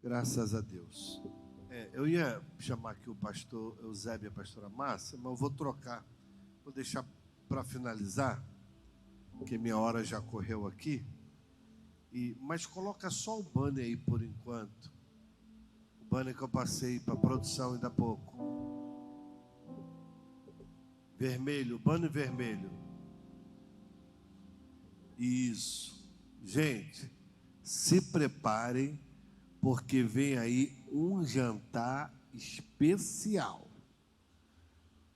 Graças a Deus. Eu ia chamar aqui o pastor Eusébio e a pastora Márcia, mas eu vou trocar. Vou deixar para finalizar, porque minha hora já correu aqui. Mas coloca só o banner aí por enquanto. O banner que eu passei para a produção ainda há pouco. Vermelho, banner vermelho. Isso. Gente, se preparem, porque vem aí um jantar especial.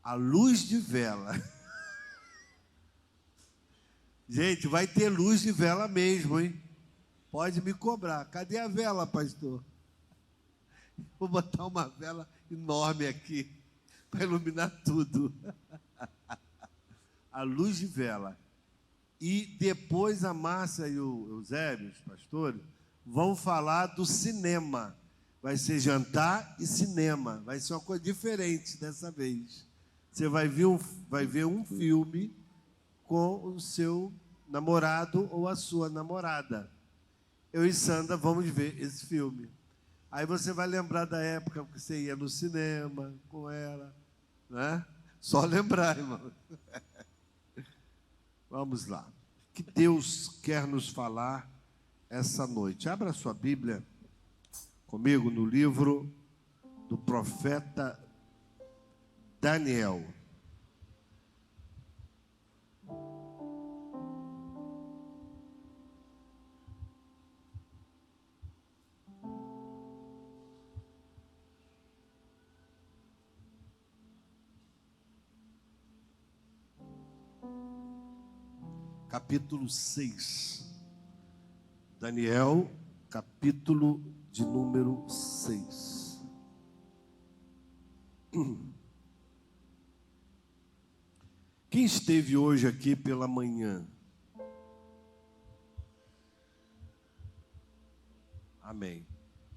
À luz de vela. Gente, vai ter luz de vela mesmo, hein? Pode me cobrar. Cadê a vela, pastor? Vou botar uma vela enorme aqui para iluminar tudo. A luz de vela. E depois a Márcia e o Eusébio, os pastores, vão falar do cinema. Vai ser jantar e cinema. Vai ser uma coisa diferente dessa vez. Você vai ver um filme com o seu namorado ou a sua namorada. Eu e Sandra vamos ver esse filme. Aí você vai lembrar da época que você ia no cinema com ela, né? Só lembrar, irmão. Vamos lá. O que Deus quer nos falar essa noite? Abra sua Bíblia comigo no livro do profeta Daniel. Capítulo 6. Daniel, capítulo de número 6. Quem esteve hoje aqui pela manhã? Amém.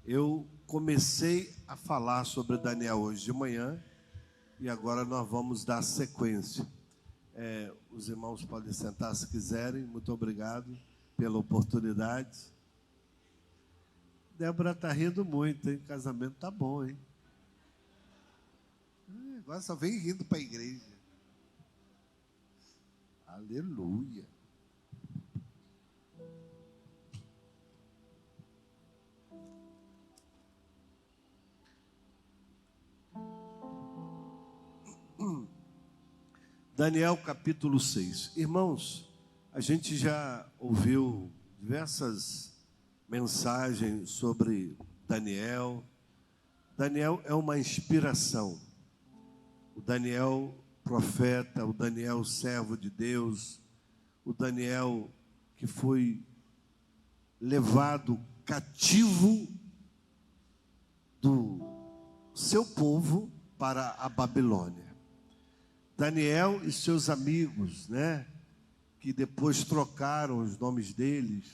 Eu comecei a falar sobre Daniel hoje de manhã e agora nós vamos dar sequência. Os irmãos podem sentar se quiserem. Muito obrigado pela oportunidade. Débora está rindo muito, hein? O casamento está bom, hein? Agora só vem rindo para a igreja. Aleluia. Daniel capítulo 6. Irmãos, a gente já ouviu diversas mensagens sobre Daniel. Daniel é uma inspiração. O Daniel profeta, o Daniel servo de Deus, o Daniel que foi levado cativo do seu povo para a Babilônia. Daniel e seus amigos, né, que depois trocaram os nomes deles,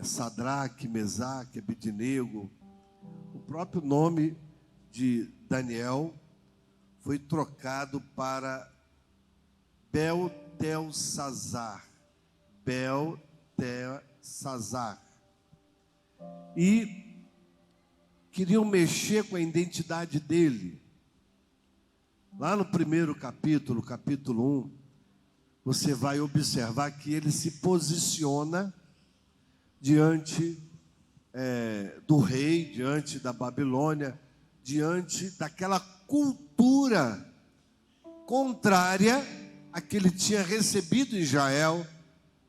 Sadraque, Mesaque, Abednego. O próprio nome de Daniel foi trocado para Beltesazar. Beltesazar. E queriam mexer com a identidade dele. Lá no primeiro capítulo, capítulo 1, você vai observar que ele se posiciona diante do rei, diante da Babilônia, diante daquela cultura contrária a que ele tinha recebido em Israel,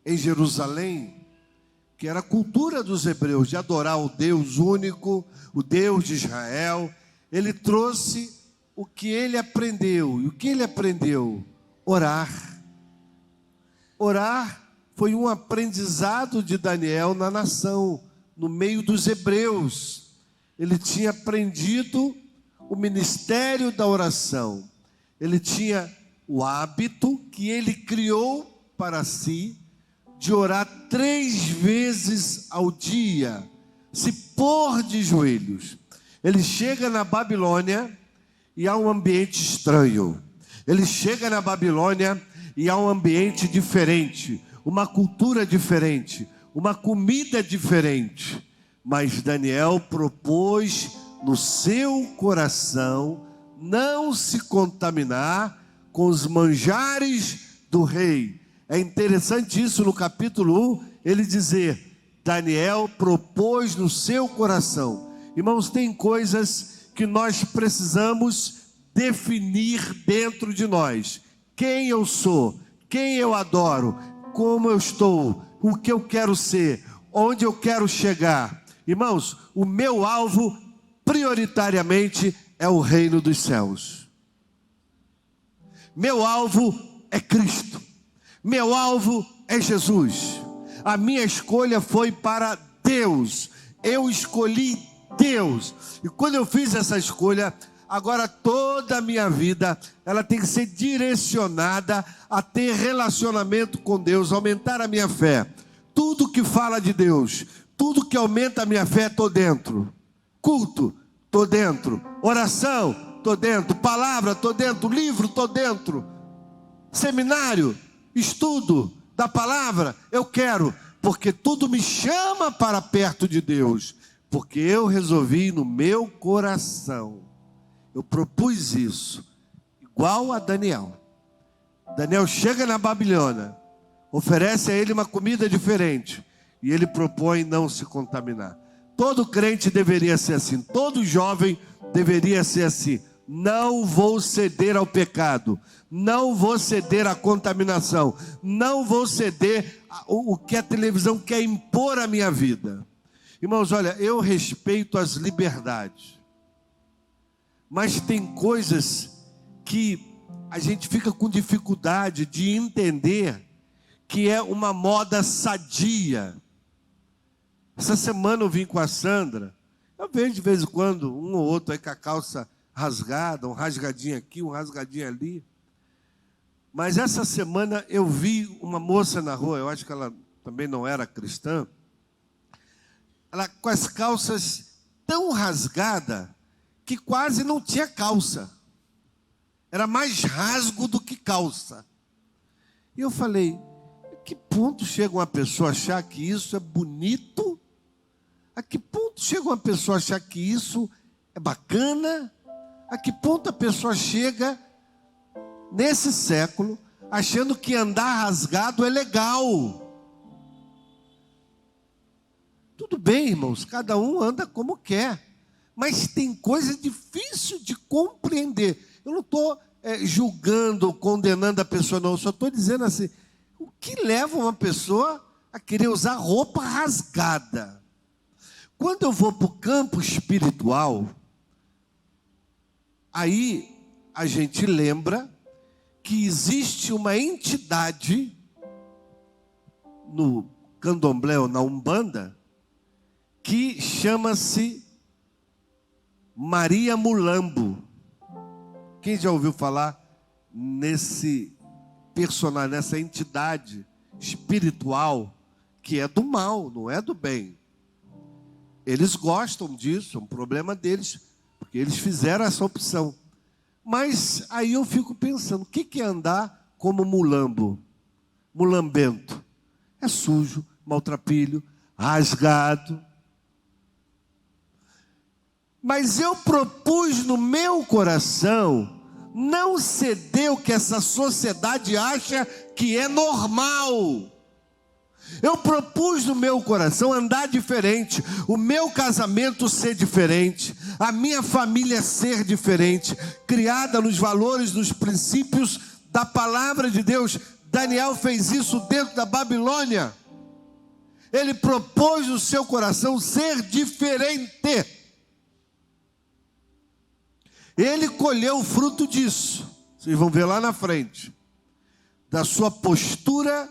em Jerusalém, que era a cultura dos hebreus, de adorar o Deus único, o Deus de Israel. Ele trouxe o que ele aprendeu. E o que ele aprendeu? Orar. Orar foi um aprendizado de Daniel na nação, no meio dos hebreus. Ele tinha aprendido o ministério da oração. Ele tinha o hábito que ele criou para si de orar 3 vezes ao dia, se pôr de joelhos. Ele chega na Babilônia e há um ambiente estranho. Ele chega na Babilônia e há um ambiente diferente, uma cultura diferente, uma comida diferente. Mas Daniel propôs no seu coração não se contaminar com os manjares do rei. É interessante isso no capítulo 1, ele dizer, Daniel propôs no seu coração. Irmãos, tem coisas que nós precisamos definir dentro de nós. Quem eu sou, quem eu adoro, como eu estou, o que eu quero ser, onde eu quero chegar. Irmãos, o meu alvo prioritariamente é o reino dos céus. Meu alvo é Cristo. Meu alvo é Jesus. A minha escolha foi para Deus. Eu escolhi Deus. E quando eu fiz essa escolha, agora toda a minha vida, ela tem que ser direcionada a ter relacionamento com Deus, aumentar a minha fé. Tudo que fala de Deus, tudo que aumenta a minha fé, estou dentro. Culto, estou dentro. Oração, estou dentro. Palavra, estou dentro. Livro, estou dentro. Seminário, estudo da palavra, eu quero. Porque tudo me chama para perto de Deus. Porque eu resolvi no meu coração. Eu propus isso. Igual a Daniel. Daniel chega na Babilônia. Oferece a ele uma comida diferente. E ele propõe não se contaminar. Todo crente deveria ser assim. Todo jovem deveria ser assim. Não vou ceder ao pecado. Não vou ceder à contaminação. Não vou ceder o que a televisão quer impor à minha vida. Irmãos, olha, eu respeito as liberdades. Mas tem coisas que a gente fica com dificuldade de entender que é uma moda sadia. Essa semana eu vim com a Sandra, eu vejo de vez em quando um ou outro aí com a calça rasgada, um rasgadinho aqui, um rasgadinho ali. Mas essa semana eu vi uma moça na rua, eu acho que ela também não era cristã, ela com as calças tão rasgadas que quase não tinha calça. Era mais rasgo do que calça. E eu falei, a que ponto chega uma pessoa a achar que isso é bonito? A que ponto chega uma pessoa a achar que isso é bacana? A que ponto a pessoa chega, nesse século, achando que andar rasgado é legal? Tudo bem, irmãos, cada um anda como quer. Mas tem coisa difícil de compreender. Eu não estou julgando, condenando a pessoa, não. Eu só estou dizendo assim, o que leva uma pessoa a querer usar roupa rasgada? Quando eu vou para o campo espiritual, aí a gente lembra que existe uma entidade no candomblé ou na Umbanda que chama-se Maria Mulambo. Quem já ouviu falar nesse personagem, nessa entidade espiritual que é do mal, não é do bem? Eles gostam disso, é um problema deles, porque eles fizeram essa opção. Mas aí eu fico pensando, o que é andar como mulambo? Mulambento. É sujo, maltrapilho, rasgado. Mas eu propus no meu coração não ceder o que essa sociedade acha que é normal. Eu propus no meu coração andar diferente, o meu casamento ser diferente, a minha família ser diferente, criada nos valores, nos princípios da palavra de Deus. Daniel fez isso dentro da Babilônia. Ele propôs no seu coração ser diferente. Ele colheu o fruto disso. Vocês vão ver lá na frente. Da sua postura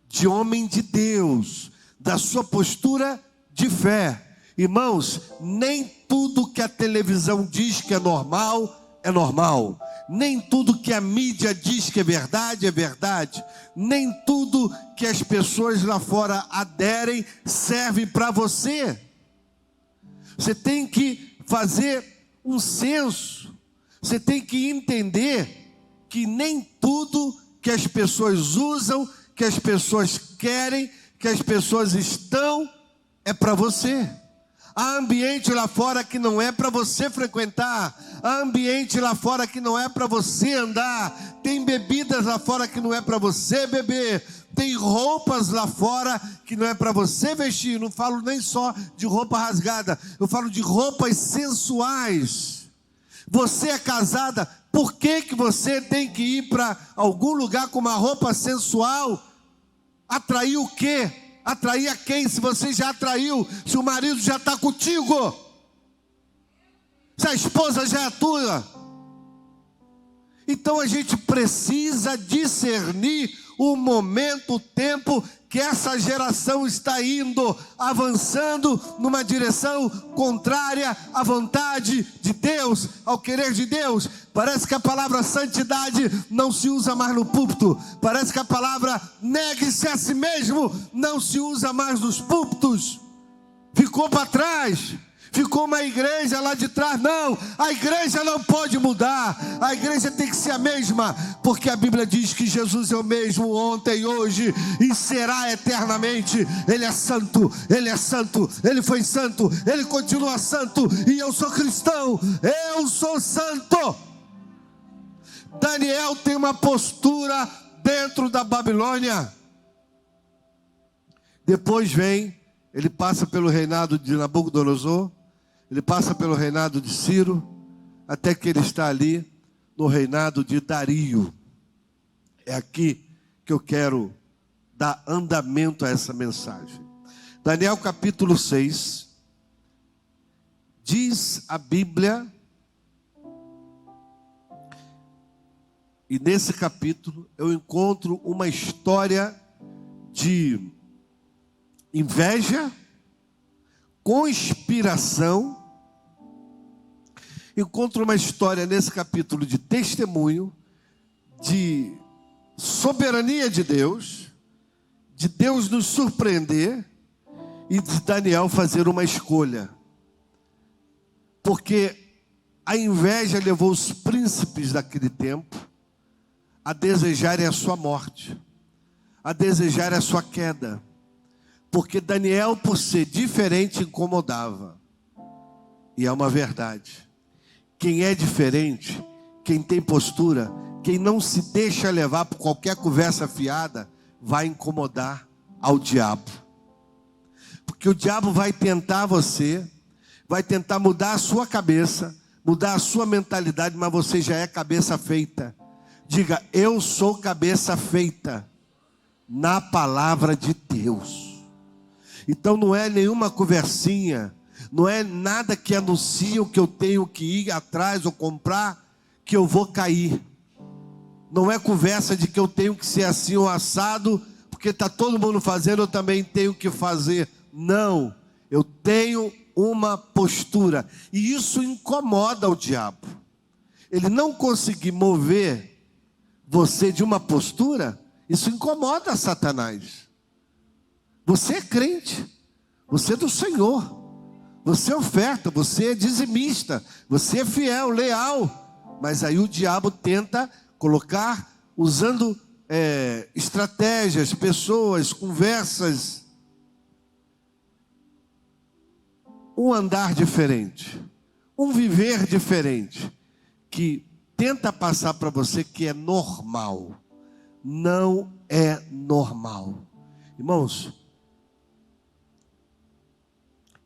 de homem de Deus. Da sua postura de fé. Irmãos, nem tudo que a televisão diz que é normal, é normal. Nem tudo que a mídia diz que é verdade. Nem tudo que as pessoas lá fora aderem serve para você. Você tem que fazer um senso. Você tem que entender que nem tudo que as pessoas usam, que as pessoas querem, que as pessoas estão, é para você. Há ambiente lá fora que não é para você frequentar. Há ambiente lá fora que não é para você andar. Tem bebidas lá fora que não é para você beber. Tem roupas lá fora que não é para você vestir. Não falo nem só de roupa rasgada. Eu falo de roupas sensuais. Você é casada, por que você tem que ir para algum lugar com uma roupa sensual? Atrair o quê? Atrair a quem? Se você já atraiu, se o marido já está contigo, se a esposa já é tua. Então a gente precisa discernir o momento, o tempo que essa geração está indo, avançando numa direção contrária à vontade de Deus, ao querer de Deus. Parece que a palavra santidade não se usa mais no púlpito. Parece que a palavra negue-se a si mesmo não se usa mais nos púlpitos. Ficou para trás. Ficou uma igreja lá de trás. Não, a igreja não pode mudar. A igreja tem que ser a mesma, porque a Bíblia diz que Jesus é o mesmo ontem, hoje e será eternamente. Ele é santo, Ele é santo, Ele foi santo, Ele continua santo. E eu sou cristão, eu sou santo. Daniel tem uma postura dentro da Babilônia. Depois vem, ele passa pelo reinado de Nabucodonosor, ele passa pelo reinado de Ciro, até que ele está ali no reinado de Dario. É aqui que eu quero dar andamento a essa mensagem. Daniel capítulo 6, diz a Bíblia, e nesse capítulo eu encontro uma história de inveja, conspiração. Encontro uma história nesse capítulo de testemunho, de soberania de Deus nos surpreender e de Daniel fazer uma escolha. Porque a inveja levou os príncipes daquele tempo a desejarem a sua morte, a desejarem a sua queda. Porque Daniel, por ser diferente, incomodava. E é uma verdade. Quem é diferente, quem tem postura, quem não se deixa levar por qualquer conversa fiada, vai incomodar ao diabo. Porque o diabo vai tentar você, vai tentar mudar a sua cabeça, mudar a sua mentalidade, mas você já é cabeça feita. Diga, eu sou cabeça feita na palavra de Deus. Então não é nenhuma conversinha, não é nada que anuncia o que eu tenho que ir atrás ou comprar, que eu vou cair. Não é conversa de que eu tenho que ser assim ou assado, porque está todo mundo fazendo, eu também tenho que fazer. Não, eu tenho uma postura, e isso incomoda o diabo. Ele não conseguir mover você de uma postura, isso incomoda Satanás. Você é crente, você é do Senhor, você oferta, você é dizimista, você é fiel, leal. Mas aí o diabo tenta colocar, usando estratégias, pessoas, conversas, um andar diferente, um viver diferente, que tenta passar para você que é normal. Não é normal. Irmãos,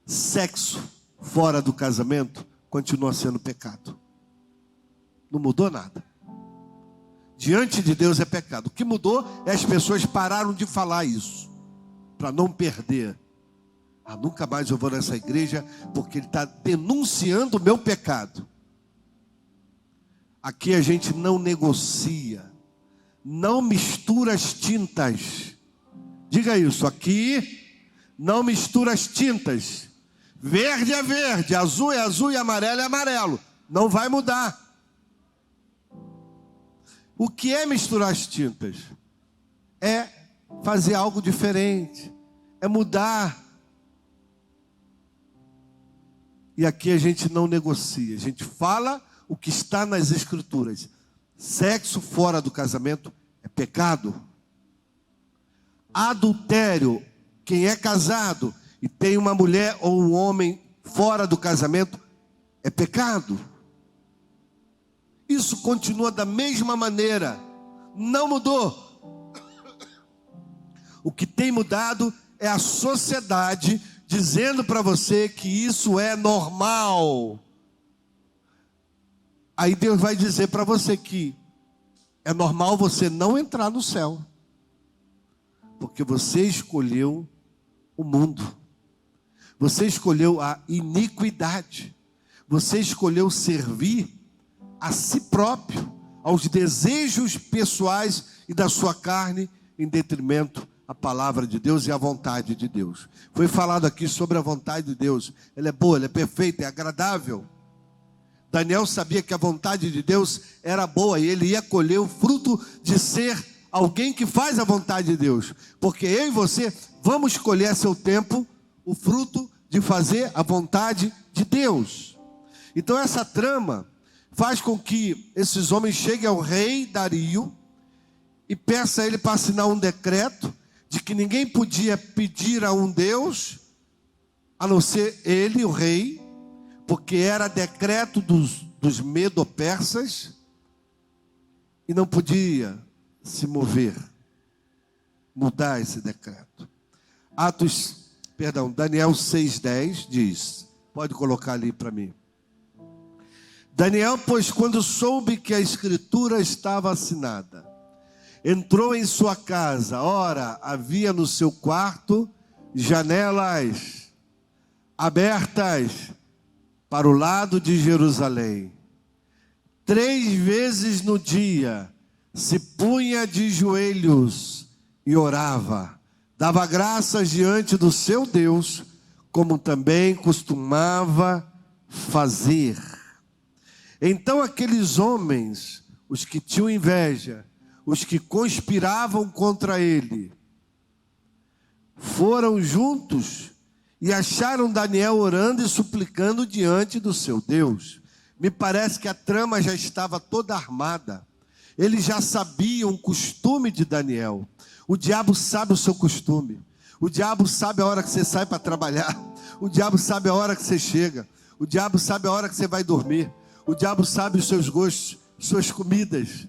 sexo fora do casamento continua sendo pecado. Não mudou nada. Diante de Deus é pecado. O que mudou é as pessoas pararam de falar isso, para não perder. Nunca mais eu vou nessa igreja, porque ele está denunciando o meu pecado. Aqui a gente não negocia, não mistura as tintas. Diga isso, aqui não mistura as tintas. Verde é verde, azul é azul e amarelo é amarelo. Não vai mudar. O que é misturar as tintas? É fazer algo diferente, é mudar. E aqui a gente não negocia, a gente fala o que está nas Escrituras. Sexo fora do casamento é pecado. Adultério, quem é casado e tem uma mulher ou um homem fora do casamento é pecado. Isso continua da mesma maneira, não mudou. O que tem mudado é a sociedade dizendo para você que isso é normal. Aí Deus vai dizer para você que é normal você não entrar no céu, porque você escolheu o mundo, você escolheu a iniquidade, você escolheu servir a si próprio, aos desejos pessoais e da sua carne, em detrimento à palavra de Deus e à vontade de Deus. Foi falado aqui sobre a vontade de Deus. Ela é boa, ela é perfeita, é agradável. Daniel sabia que a vontade de Deus era boa e ele ia colher o fruto de ser alguém que faz a vontade de Deus. Porque eu e você vamos colher a seu tempo o fruto de fazer a vontade de Deus. Então essa trama faz com que esses homens cheguem ao rei Dario e peça a ele para assinar um decreto de que ninguém podia pedir a um Deus a não ser ele, o rei, porque era decreto dos medo-persas e não podia se mover, mudar esse decreto. Daniel 6,10 diz, pode colocar ali para mim. Daniel, pois, quando soube que a escritura estava assinada, entrou em sua casa. Ora, havia no seu quarto janelas abertas para o lado de Jerusalém. 3 vezes no dia se punha de joelhos e orava, dava graças diante do seu Deus, como também costumava fazer. Então aqueles homens, os que tinham inveja, os que conspiravam contra ele, foram juntos e acharam Daniel orando e suplicando diante do seu Deus. Me parece que a trama já estava toda armada. Eles já sabiam o costume de Daniel. O diabo sabe o seu costume. O diabo sabe a hora que você sai para trabalhar. O diabo sabe a hora que você chega. O diabo sabe a hora que você vai dormir. O diabo sabe os seus gostos, suas comidas.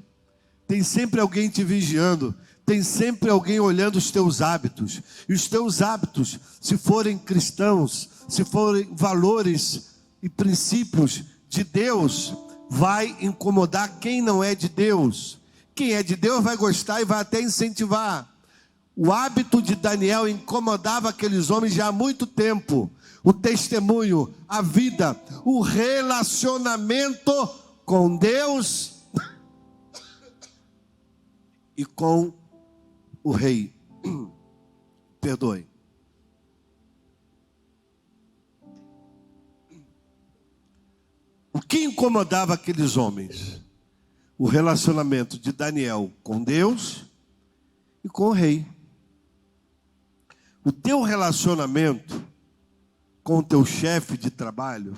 Tem sempre alguém te vigiando. Tem sempre alguém olhando os teus hábitos. E os teus hábitos, se forem cristãos, se forem valores e princípios de Deus, vai incomodar quem não é de Deus. Quem é de Deus vai gostar e vai até incentivar. O hábito de Daniel incomodava aqueles homens já há muito tempo. O testemunho, a vida, o relacionamento com Deus e com o rei. Perdoe. O que incomodava aqueles homens? O relacionamento de Daniel com Deus e com o rei. O teu relacionamento com o teu chefe de trabalho,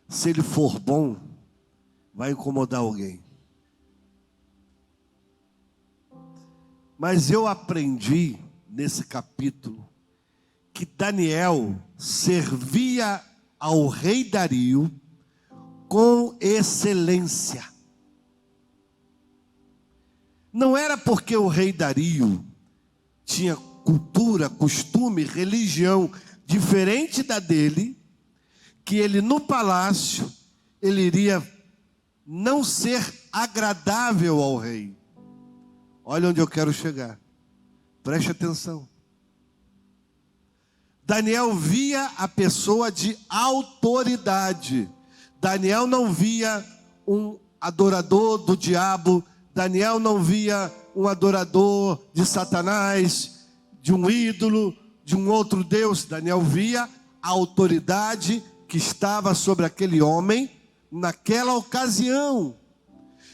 se ele for bom, vai incomodar alguém. Mas eu aprendi nesse capítulo que Daniel servia ao rei Dario com excelência. Não era porque o rei Dario tinha cultura, costume, religião diferente da dele, que ele no palácio, ele iria não ser agradável ao rei. Olha onde eu quero chegar. Preste atenção. Daniel via a pessoa de autoridade. Daniel não via um adorador do diabo. Daniel não via um adorador de Satanás, de um ídolo, de um outro Deus. Daniel via a autoridade que estava sobre aquele homem naquela ocasião.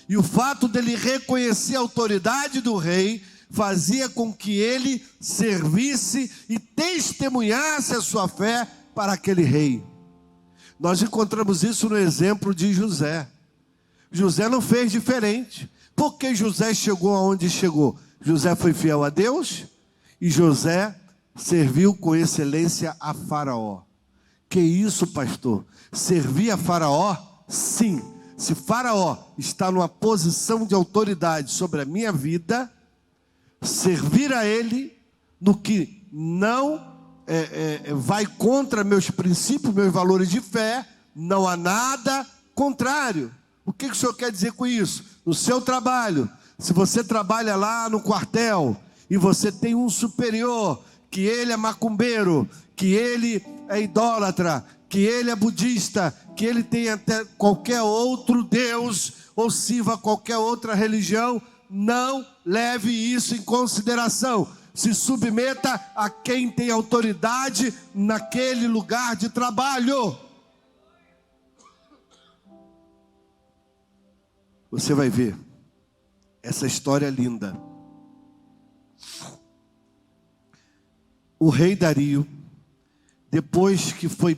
E o fato dele reconhecer a autoridade do rei fazia com que ele servisse e testemunhasse a sua fé para aquele rei. Nós encontramos isso no exemplo de José. José não fez diferente. Por que José chegou aonde chegou? José foi fiel a Deus e José serviu com excelência a Faraó. Que isso, pastor? Servir a Faraó? Sim. Se Faraó está numa posição de autoridade sobre a minha vida, servir a ele no que não vai contra meus princípios, meus valores de fé, não há nada contrário. O que o senhor quer dizer com isso? No seu trabalho, se você trabalha lá no quartel e você tem um superior, que ele é macumbeiro, que ele é idólatra, que ele é budista, que ele tem até qualquer outro Deus, ou sirva qualquer outra religião, não leve isso em consideração. Se submeta a quem tem autoridade naquele lugar de trabalho. Você vai ver essa história linda. O rei Dario, depois que foi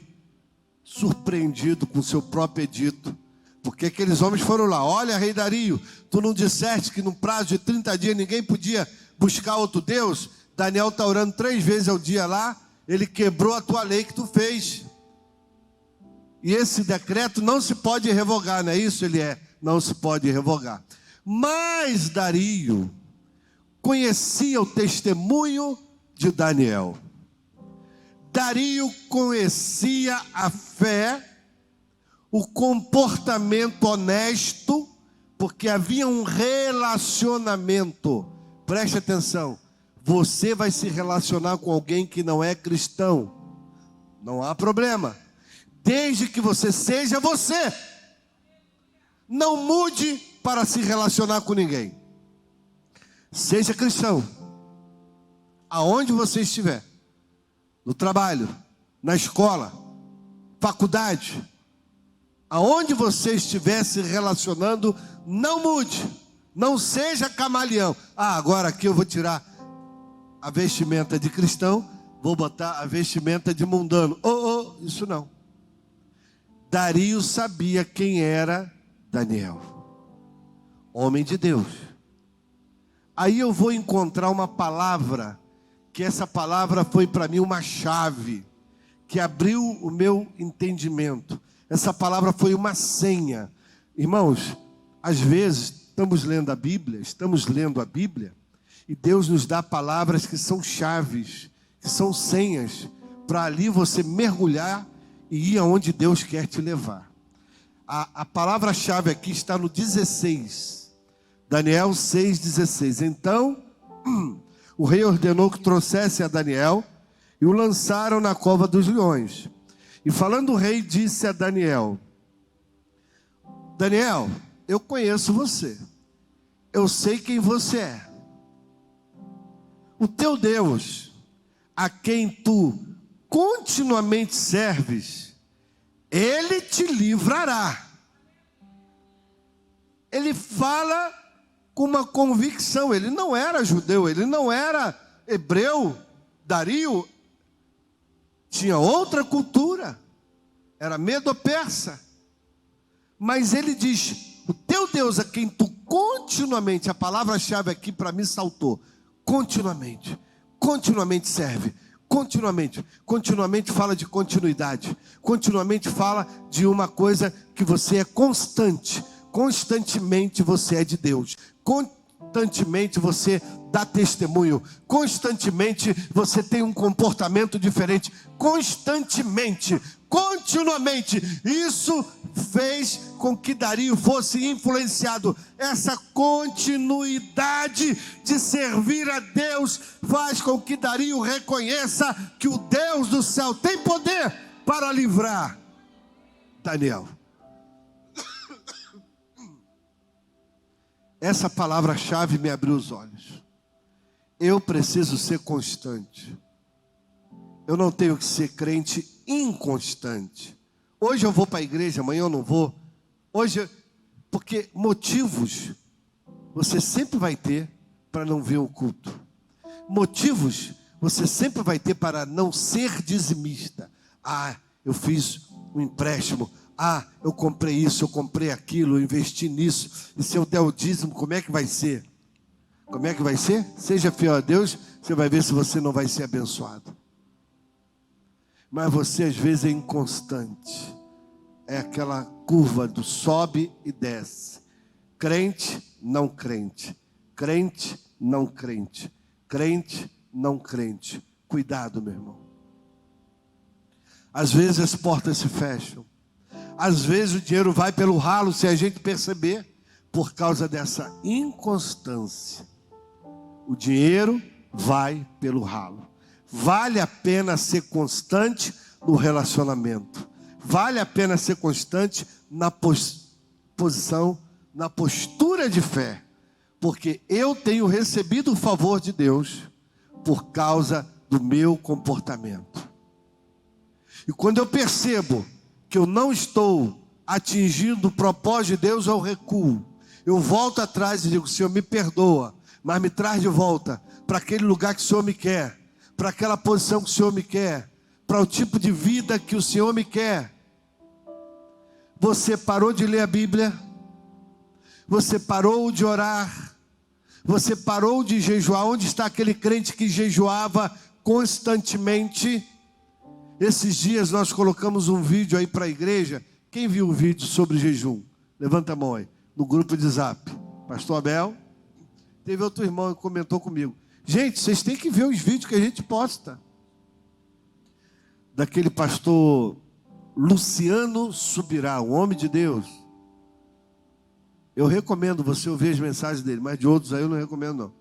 surpreendido com seu próprio edito, porque aqueles homens foram lá: olha, rei Dario, tu não disseste que no prazo de 30 dias ninguém podia buscar outro Deus? Daniel está orando 3 vezes ao dia lá, ele quebrou a tua lei que tu fez. E esse decreto não se pode revogar, não é isso? Não se pode revogar. Mas Dario conhecia o testemunho de Daniel. Dario conhecia a fé, o comportamento honesto, porque havia um relacionamento. Preste atenção, você vai se relacionar com alguém que não é cristão, não há problema, desde que você seja você. Não mude para se relacionar com ninguém. Seja cristão, aonde você estiver, no trabalho, na escola, faculdade, aonde você estiver se relacionando, não mude, não seja camaleão. Agora aqui eu vou tirar a vestimenta de cristão, vou botar a vestimenta de mundano. Isso não. Dario sabia quem era Daniel, homem de Deus. Aí eu vou encontrar uma palavra, que essa palavra foi para mim uma chave, que abriu o meu entendimento. Essa palavra foi uma senha. Irmãos, às vezes estamos lendo a Bíblia, e Deus nos dá palavras que são chaves, que são senhas, para ali você mergulhar e ir aonde Deus quer te levar. A palavra-chave aqui está no 16, Daniel 6,16. Então, o rei ordenou que trouxessem a Daniel e o lançaram na cova dos leões. E falando o rei, disse a Daniel: Daniel, eu conheço você, eu sei quem você é. O teu Deus, a quem tu continuamente serves, Ele te livrará. Ele fala com uma convicção. Ele não era judeu, ele não era hebreu. Dario tinha outra cultura, era medo-persa. Mas ele diz: o teu Deus, a quem tu continuamente, a palavra-chave aqui para mim saltou, continuamente serve. Continuamente fala de continuidade. Continuamente fala de uma coisa que você é constante. Constantemente você é de Deus. Constantemente você dá testemunho. Constantemente você tem um comportamento diferente. Continuamente. Isso fez com que Dario fosse influenciado. Essa continuidade de servir a Deus faz com que Dario reconheça que o Deus do céu tem poder para livrar Daniel. Essa palavra-chave me abriu os olhos. Eu preciso ser constante. Eu não tenho que ser crente inconstante. Hoje eu vou para a igreja, amanhã eu não vou. Porque motivos você sempre vai ter para não vir o culto. Motivos você sempre vai ter para não ser dizimista. Eu fiz um empréstimo. Eu comprei isso, eu comprei aquilo, eu investi nisso. E se eu der o dízimo, como é que vai ser? Como é que vai ser? Seja fiel a Deus, você vai ver se você não vai ser abençoado. mas você às vezes é inconstante. É aquela curva do sobe e desce. Crente, não crente. Crente, não crente. Crente, não crente. Cuidado, meu irmão. Às vezes as portas se fecham. Às vezes o dinheiro vai pelo ralo sem a gente perceber, por causa dessa inconstância. O dinheiro vai pelo ralo. Vale a pena ser constante no relacionamento. Vale a pena ser constante na posição, na postura de fé. Porque eu tenho recebido o favor de Deus por causa do meu comportamento. E quando eu percebo que eu não estou atingindo o propósito de Deus, eu recuo. Eu volto atrás e digo: Senhor, me perdoa, mas me traz de volta para aquele lugar que o Senhor me quer, para aquela posição que o Senhor me quer, para o tipo de vida que o Senhor me quer. Você parou de ler a Bíblia? Você parou de orar? Você parou de jejuar? Onde está aquele crente que jejuava constantemente? Esses dias nós colocamos um vídeo aí para a igreja. Quem viu o vídeo sobre jejum? Levanta a mão aí, no grupo de Zap. Pastor Abel. Teve outro irmão que comentou comigo. Gente, vocês têm que ver os vídeos que a gente posta. Daquele pastor Luciano Subirá, um homem de Deus. Eu recomendo você ouvir as mensagens dele, mas de outros aí eu não recomendo não.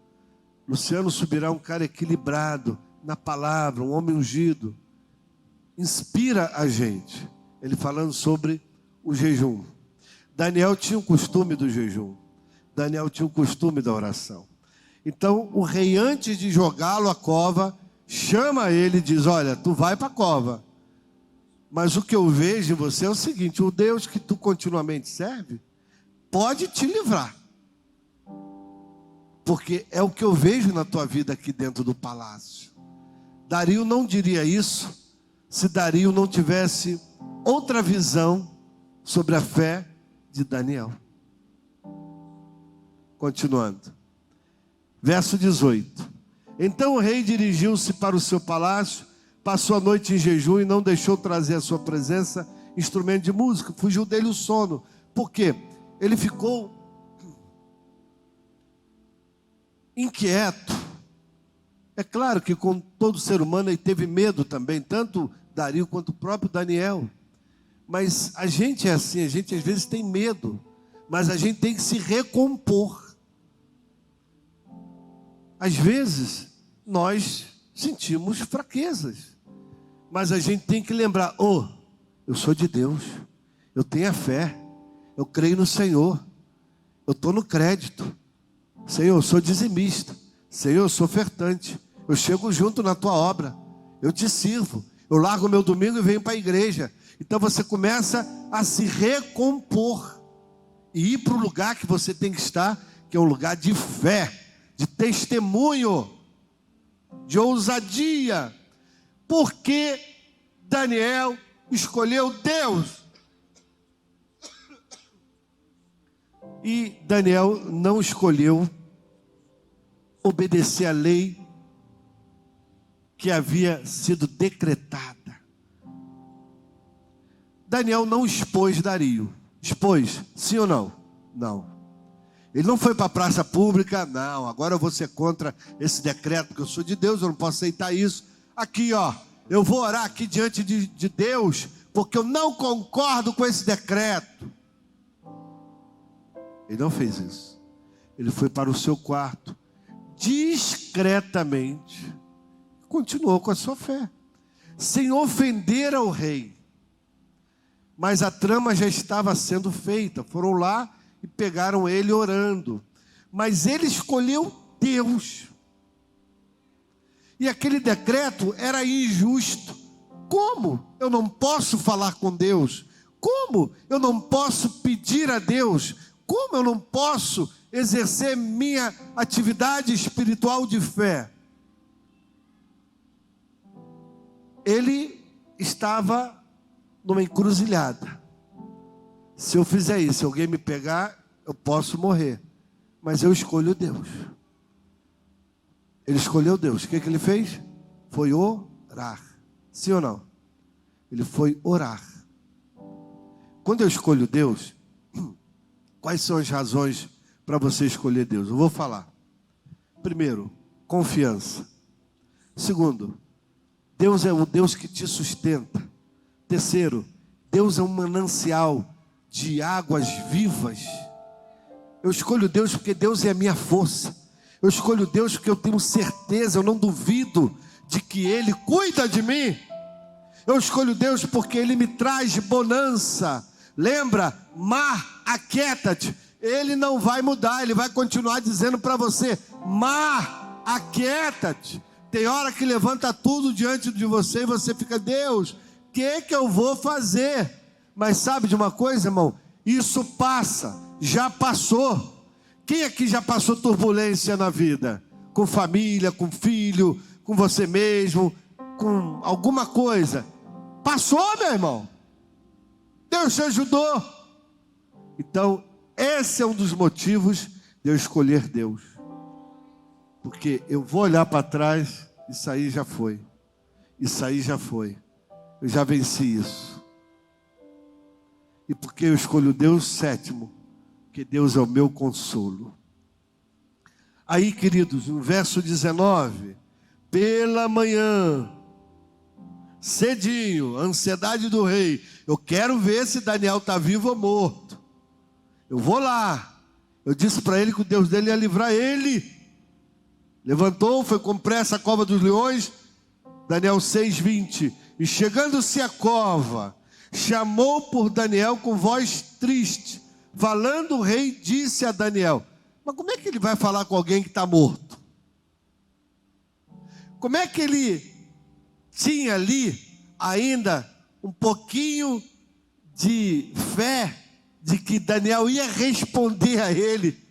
Luciano Subirá é um cara equilibrado na palavra, um homem ungido. Inspira a gente. Ele falando sobre o jejum. Daniel tinha o costume do jejum. Daniel tinha o costume da oração. Então o rei, antes de jogá-lo à cova, chama ele e diz: olha, tu vai para a cova, mas o que eu vejo em você é o seguinte: o Deus que tu continuamente serve pode te livrar, porque é o que eu vejo na tua vida aqui dentro do palácio. Dario não diria isso se Dario não tivesse outra visão sobre a fé de Daniel. Continuando, verso 18. Então o rei dirigiu-se para o seu palácio, passou a noite em jejum e não deixou trazer à sua presença instrumento de música. Fugiu dele o sono. Por quê? Ele ficou inquieto. É claro que com todo ser humano ele teve medo também, tanto Dario quanto o próprio Daniel. Mas a gente é assim, a gente às vezes tem medo, mas a gente tem que se recompor. Às vezes nós sentimos fraquezas, mas a gente tem que lembrar: eu sou de Deus, eu tenho a fé, eu creio no Senhor, eu estou no crédito. Senhor, eu sou dizimista. Senhor, eu sou ofertante. Eu chego junto na tua obra, eu te sirvo, eu largo meu domingo e venho para a igreja. Então você começa a se recompor e ir para o lugar que você tem que estar, que é um lugar de fé, de testemunho, de ousadia. Porque Daniel escolheu Deus. E Daniel não escolheu obedecer a lei que havia sido decretada. Daniel não expôs Dario. Expôs, sim ou não? Não. Ele não foi para a praça pública: não, agora eu vou ser contra esse decreto, porque eu sou de Deus, eu não posso aceitar isso. Aqui, eu vou orar aqui diante de Deus, porque eu não concordo com esse decreto. Ele não fez isso. Ele foi para o seu quarto, discretamente, continuou com a sua fé, sem ofender ao rei. Mas a trama já estava sendo feita. Foram lá e pegaram ele orando. Mas ele escolheu Deus. E aquele decreto era injusto. Como eu não posso falar com Deus? Como eu não posso pedir a Deus? Como eu não posso exercer minha atividade espiritual de fé? Ele estava numa encruzilhada. Se eu fizer isso, se alguém me pegar, eu posso morrer. Mas eu escolho Deus. Ele escolheu Deus. O que ele fez? Foi orar. Sim ou não? Ele foi orar. Quando eu escolho Deus, quais são as razões para você escolher Deus? Eu vou falar. Primeiro, confiança. Segundo, Deus é o Deus que te sustenta. Terceiro, Deus é um manancial de águas vivas. Eu escolho Deus porque Deus é a minha força. Eu escolho Deus porque eu tenho certeza, eu não duvido de que Ele cuida de mim. Eu escolho Deus porque Ele me traz bonança. Lembra? Mar, aquieta-te. Ele não vai mudar, Ele vai continuar dizendo para você: mar, aquieta-te. Tem hora que levanta tudo diante de você e você fica: Deus, o que eu vou fazer? Mas sabe de uma coisa, irmão? Isso passa, já passou. Quem aqui já passou turbulência na vida? Com família, com filho, com você mesmo, com alguma coisa. Passou, meu irmão. Deus te ajudou. Então, esse é um dos motivos de eu escolher Deus. Porque eu vou olhar para trás, isso aí já foi. Isso aí já foi. Eu já venci isso. E porque eu escolho Deus, sétimo, que Deus é o meu consolo. Aí, queridos, no verso 19, pela manhã, cedinho, a ansiedade do rei, eu quero ver se Daniel está vivo ou morto. Eu vou lá. Eu disse para ele que o Deus dele ia livrar ele. Levantou, foi com pressa à cova dos leões, Daniel 6:20. E chegando-se à cova, chamou por Daniel com voz triste. Falando o rei, disse a Daniel: mas como é que ele vai falar com alguém que está morto? Como é que ele tinha ali ainda um pouquinho de fé de que Daniel ia responder a ele?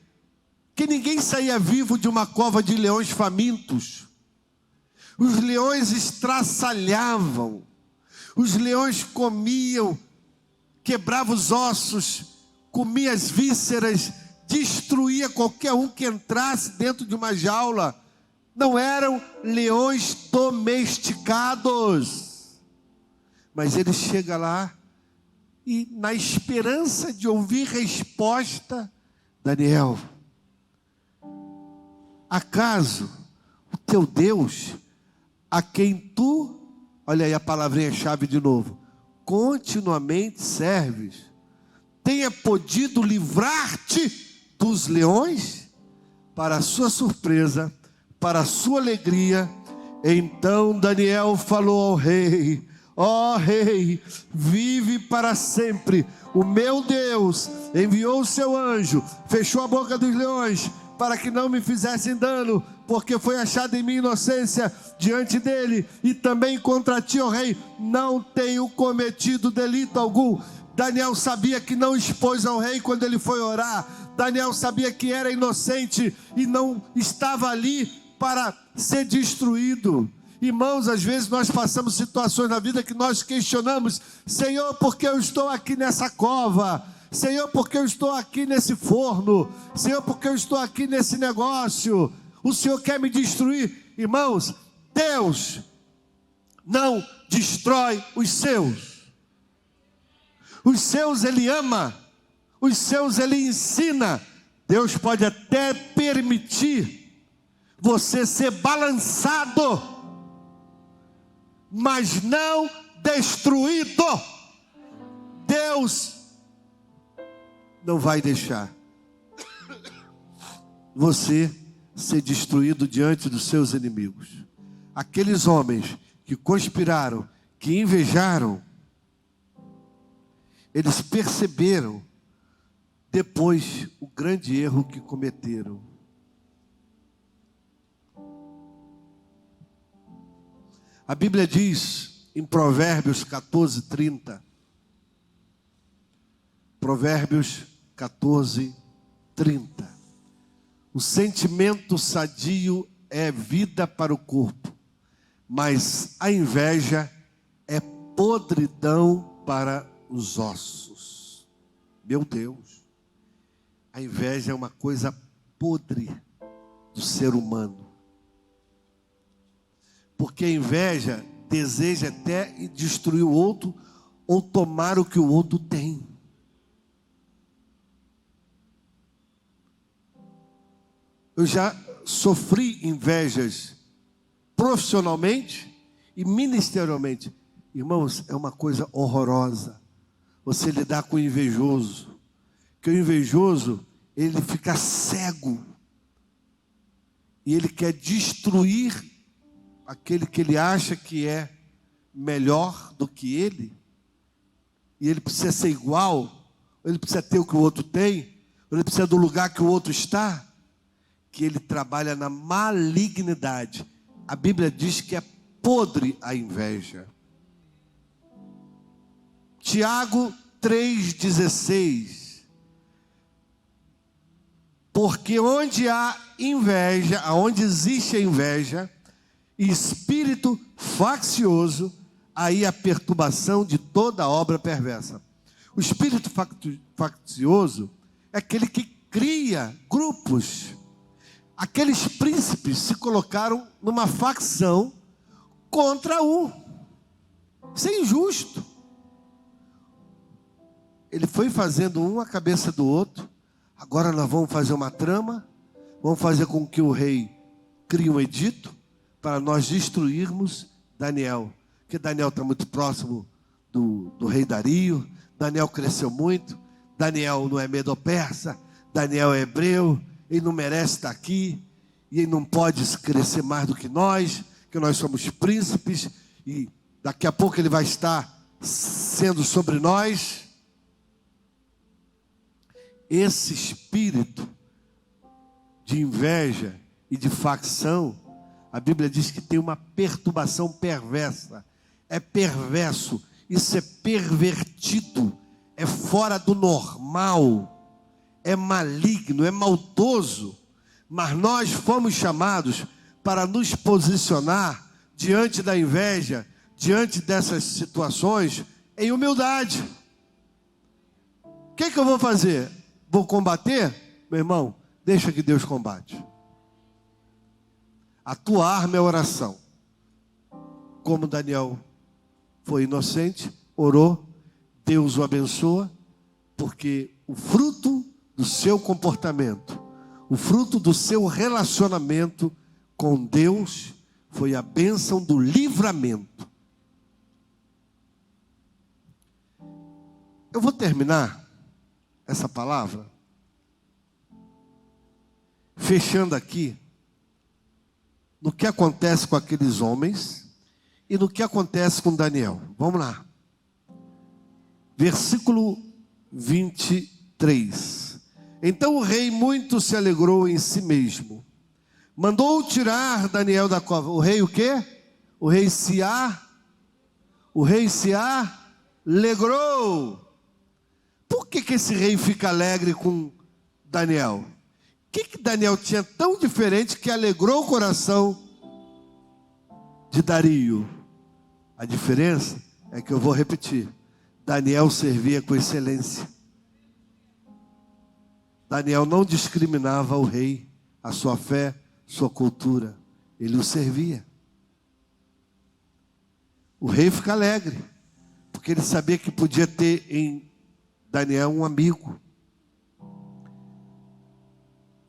Que ninguém saía vivo de uma cova de leões famintos. Os leões estraçalhavam, os leões comiam, quebravam os ossos, comiam as vísceras, destruía qualquer um que entrasse dentro de uma jaula. Não eram leões domesticados. Mas ele chega lá e, na esperança de ouvir resposta, Daniel, acaso o teu Deus, a quem tu, olha aí a palavrinha-chave de novo, continuamente serves, tenha podido livrar-te dos leões? Para a sua surpresa, para a sua alegria, então Daniel falou ao rei: ó rei, vive para sempre. O meu Deus enviou o seu anjo, fechou a boca dos leões, para que não me fizessem dano, porque foi achada em mim inocência diante dele, e também contra ti, ó rei, não tenho cometido delito algum. Daniel sabia que não expôs ao rei quando ele foi orar. Daniel sabia que era inocente e não estava ali para ser destruído. Irmãos, às vezes nós passamos situações na vida que nós questionamos: Senhor, por que eu estou aqui nessa cova? Senhor, por que eu estou aqui nesse forno? Senhor, por que eu estou aqui nesse negócio? O Senhor quer me destruir? Irmãos, Deus não destrói os seus. Os seus Ele ama, os seus Ele ensina. Deus pode até permitir você ser balançado, mas não destruído. Deus não vai deixar você ser destruído diante dos seus inimigos. Aqueles homens que conspiraram, que invejaram, eles perceberam depois o grande erro que cometeram. A Bíblia diz em Provérbios 14:30, Provérbios 14:30, o sentimento sadio é vida para o corpo, mas a inveja é podridão para os ossos. Meu Deus, a inveja é uma coisa podre do ser humano. Porque a inveja deseja até destruir o outro ou tomar o que o outro tem. Eu já sofri invejas profissionalmente e ministerialmente. Irmãos, é uma coisa horrorosa você lidar com o invejoso. Porque o invejoso, ele fica cego. E ele quer destruir aquele que ele acha que é melhor do que ele. E ele precisa ser igual. Ou ele precisa ter o que o outro tem. Ou ele precisa do lugar que o outro está. Que ele trabalha na malignidade. A Bíblia diz que é podre a inveja. Tiago 3,16. Porque onde há inveja, aonde existe a inveja, e espírito faccioso, aí a perturbação de toda obra perversa. O espírito faccioso é aquele que cria grupos. Aqueles príncipes se colocaram numa facção contra um. Isso é injusto. Ele foi fazendo um à cabeça do outro. Agora nós vamos fazer uma trama. Vamos fazer com que o rei crie um edito para nós destruirmos Daniel. Porque Daniel está muito próximo do rei Dario. Daniel cresceu muito. Daniel não é medo-persa. Daniel é hebreu. Ele não merece estar aqui. E ele não pode crescer mais do que nós. Que nós somos príncipes. E daqui a pouco ele vai estar sendo sobre nós. Esse espírito de inveja e de facção, a Bíblia diz que tem uma perturbação perversa. É perverso, isso é pervertido, é fora do normal, é maligno, é maldoso. Mas nós fomos chamados para nos posicionar diante da inveja, diante dessas situações, em humildade. O que eu vou fazer? Vou combater? Meu irmão, deixa que Deus combate. A tua arma é a oração. Como Daniel foi inocente, orou, Deus o abençoa, porque o fruto do seu comportamento, o fruto do seu relacionamento com Deus foi a bênção do livramento. Eu vou terminar essa palavra fechando aqui no que acontece com aqueles homens e no que acontece com Daniel. Vamos lá. Versículo 23. Então o rei muito se alegrou em si mesmo. Mandou tirar Daniel da cova. O rei o quê? O rei se alegrou. Por que esse rei fica alegre com Daniel? O que Daniel tinha tão diferente que alegrou o coração de Dario? A diferença é que eu vou repetir. Daniel servia com excelência. Daniel não discriminava o rei, a sua fé, sua cultura. Ele o servia. O rei fica alegre, porque ele sabia que podia ter em Daniel um amigo.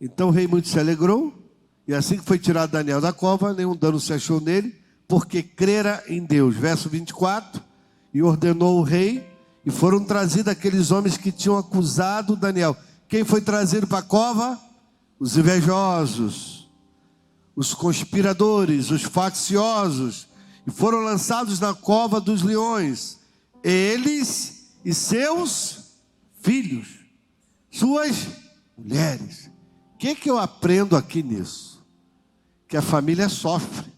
Então o rei muito se alegrou, e assim que foi tirado Daniel da cova, nenhum dano se achou nele, porque crera em Deus. Verso 24, e ordenou o rei, e foram trazidos aqueles homens que tinham acusado Daniel. Quem foi trazido para a cova? Os invejosos, os conspiradores, os facciosos, e foram lançados na cova dos leões, eles e seus filhos, suas mulheres. O que eu aprendo aqui nisso? Que a família sofre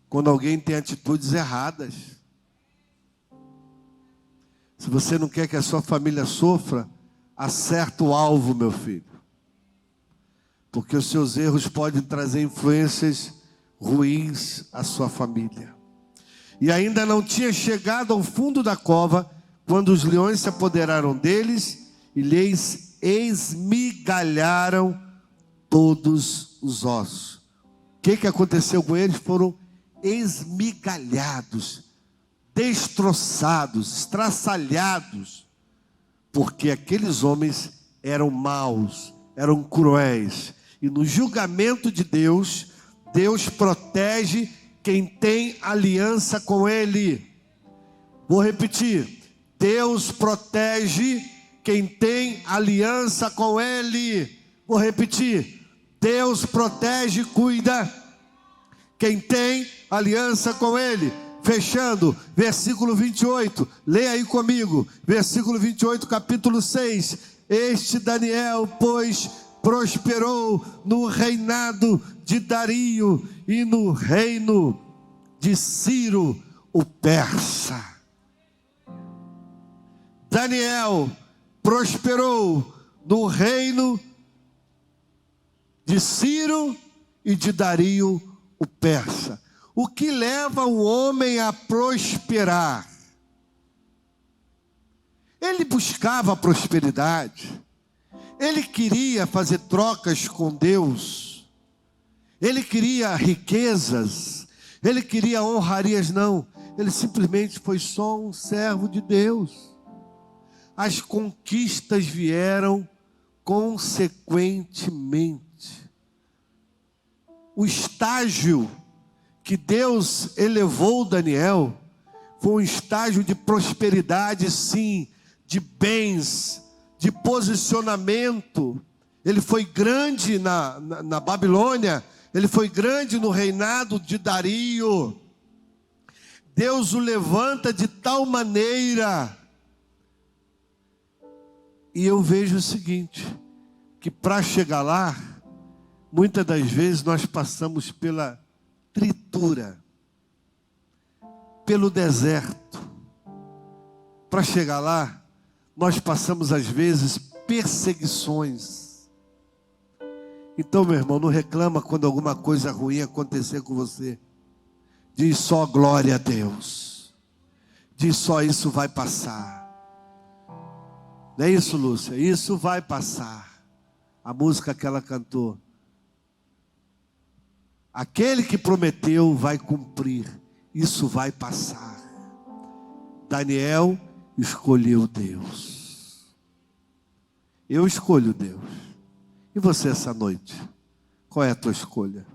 quando alguém tem atitudes erradas. Se você não quer que a sua família sofra, acerta o alvo, meu filho. Porque os seus erros podem trazer influências ruins à sua família. E ainda não tinha chegado ao fundo da cova, quando os leões se apoderaram deles e lhes esmigalharam todos os ossos. O que aconteceu com eles? Foram esmigalhados, destroçados, estraçalhados, porque aqueles homens eram maus, eram cruéis. E no julgamento de Deus, Deus protege quem tem aliança com Ele. Vou repetir: Deus protege quem tem aliança com Ele. Vou repetir: Deus protege e cuida quem tem aliança com Ele. Fechando, versículo 28, leia aí comigo, versículo 28, capítulo 6. Este Daniel, pois, prosperou no reinado de Dario e no reino de Ciro, o persa. Daniel prosperou no reino de Ciro e de Dario, o persa. O que leva o homem a prosperar? Ele buscava a prosperidade, ele queria fazer trocas com Deus, ele queria riquezas, ele queria honrarias. Não, ele simplesmente foi só um servo de Deus. As conquistas vieram consequentemente. O estágio que Deus elevou Daniel foi um estágio de prosperidade, sim, de bens, de posicionamento. Ele foi grande na Babilônia, ele foi grande no reinado de Dario. Deus o levanta de tal maneira. E eu vejo o seguinte, que para chegar lá, muitas das vezes nós passamos pela tritura, pelo deserto. Para chegar lá, nós passamos às vezes perseguições. Então, meu irmão, não reclama quando alguma coisa ruim acontecer com você. Diz só glória a Deus. Diz só: isso vai passar. Não é isso, Lúcia? Isso vai passar. A música que ela cantou. Aquele que prometeu vai cumprir. Isso vai passar. Daniel escolheu Deus. Eu escolho Deus. E você essa noite? Qual é a tua escolha?